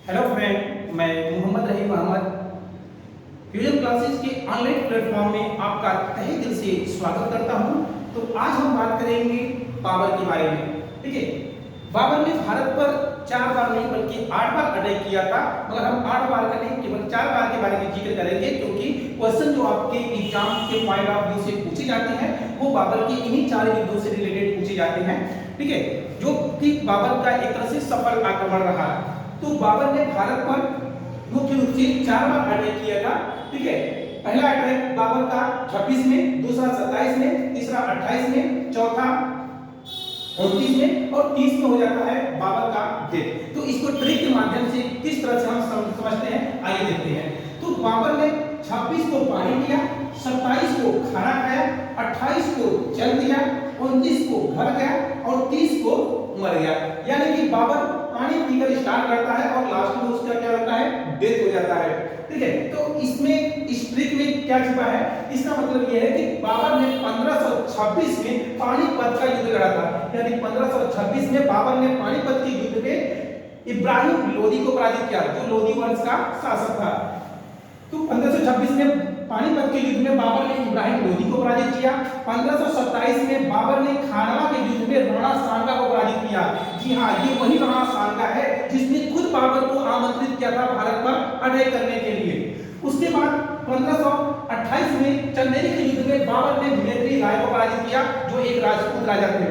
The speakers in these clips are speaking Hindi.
हेलो फ्रेंड, मैं मोहम्मद रहीम अहमद फ्यूजन क्लासेस के ऑनलाइन प्लेटफॉर्म में आपका तहे दिल से स्वागत करता हूं। तो आज हम बात करेंगे बाबर के बारे में। ठीक है, बाबर ने भारत पर 4 बार नहीं बल्कि 8 बार अटैक किया था, मगर हम 8 बार का नहीं केवल 4 बार के बारे में जिक्र करेंगे, क्योंकि क्वेश्चन जो आपके एग्जाम के पॉइंट ऑफ व्यू से पूछे जाते हैं वो बाबर के इन्हीं 4 युद्धों से रिलेटेड पूछे जाते हैं। ठीक है, जो कि बाबर का एक तरह से सफल आक्रमण रहा। तो बाबर ने भारत पर मुख्य रूप से 4 बार अटैक किया था। ठीक है, पहला अटैक बाबर का 26 में, दूसरा 27 में, तीसरा 28 में, चौथा 29 में और 30 में हो जाता है बाबर का डेथ। तो इसको ट्रिक के माध्यम से किस तरह से हम समझते हैं, आइए देखते हैं। तो बाबर ने 26 को पानी पिया, 27 को खाना खाया, 28 को जल दिया, 29 को घर गया और 30 को मर गया। यानी कि बाबर पानी पीकर स्टार्ट करता है और लास्ट में उसका क्या होता है, डेथ हो जाता है। ठीक है, तो इसमें इस ट्रिक में क्या छिपा है, इसका मतलब यह है कि बाबर ने 1526 में पानीपत का युद्ध लड़ा था। यानी 1526 में बाबर ने पानीपत के युद्ध में इब्राहिम लोदी को पराजित किया, जो लोदी वंश का शासक था। तो 1526 में पानीपत के युद्ध में बाबर ने इब्राहिम लोदी को पराजित किया। 1527 में बाबर ने खानवा के युद्ध में राणा सांगा को पराजित किया। जी हाँ, ये वही राणा सांगा है जिसने खुद बाबर को आमंत्रित किया था भारत पर अटैक करने के लिए। उसके बाद 1528 में चंदेरी के युद्ध में बाबर ने मैत्री राय को पराजित किया, जो एक राजपूत राजा थे।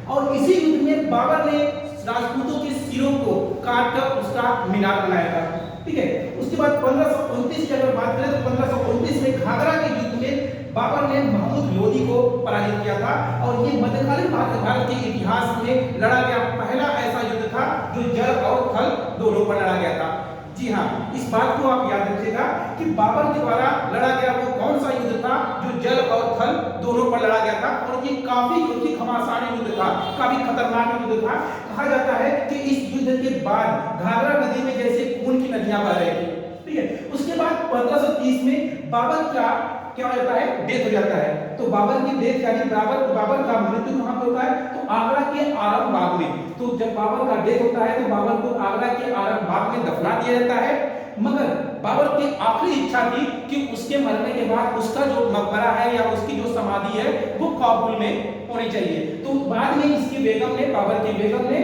और इसी युद्ध में बाबर ने राजपूतों के सिरों को काटकर उसका मीनार बनाया था। ठीक है, उसके बाद 1529 की अगर बात करें तो 1529 में घाघरा के युद्ध में बाबर ने महमूद लोदी को पराजित किया था। और ये मध्यकालीन भारत के इतिहास में लड़ा गया पहला ऐसा युद्ध था जो जल और थल दोनों पर लड़ा गया था। जी हाँ, इस बात को आप याद रखिएगा कि बाबर के द्वारा लड़ा गया वो कौन सा युद्ध था जो जल और थल दोनों पर लड़ा गया था। और ये काफी घमासानी युद्ध था, काफी खतरनाक युद्ध था। कहा जाता है कि इस युद्ध के बाद घाघरा नदी में जैसे खून की नदियां बह रही थी। ठीक है, उसके बाद 1530 में बाबर का क्या हो जाता है, डेथ हो जाता है। तो बाबर की डेथ यानी बाबर का मृत्यु कहां पे होता है, तो आगरा के आरम बाग में। तो जब बाबर का डेथ होता है तो बाबर को आगरा के आरम बाग में दफना दिया जाता है। मगर बाबर की आखिरी इच्छा थी कि उसके मरने के बाद उसका जो मकबरा है या उसकी जो समाधि है वो काबुल में होनी चाहिए। तो बाद में इसकी बेगम ने, बाबर की बेगम ने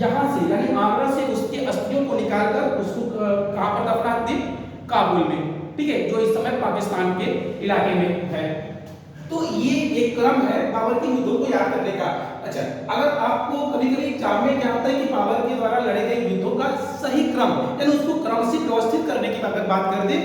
यहाँ से यानी आगरा से उसके अस्थियों को निकालकर उसको कहां पर दफना दी, काबुल में। ठीक है, जो इस समय पाकिस्तान के इलाके में है। तो ये एक क्रम है बाबर के युद्धों को याद करने का। अच्छा, अगर आपको कभी-कभी एग्जाम में क्या होता है कि बाबर के द्वारा लड़े गए युद्धों का सही क्रम यानी उसको क्रम से व्यवस्थित करने की अगर बात कर दे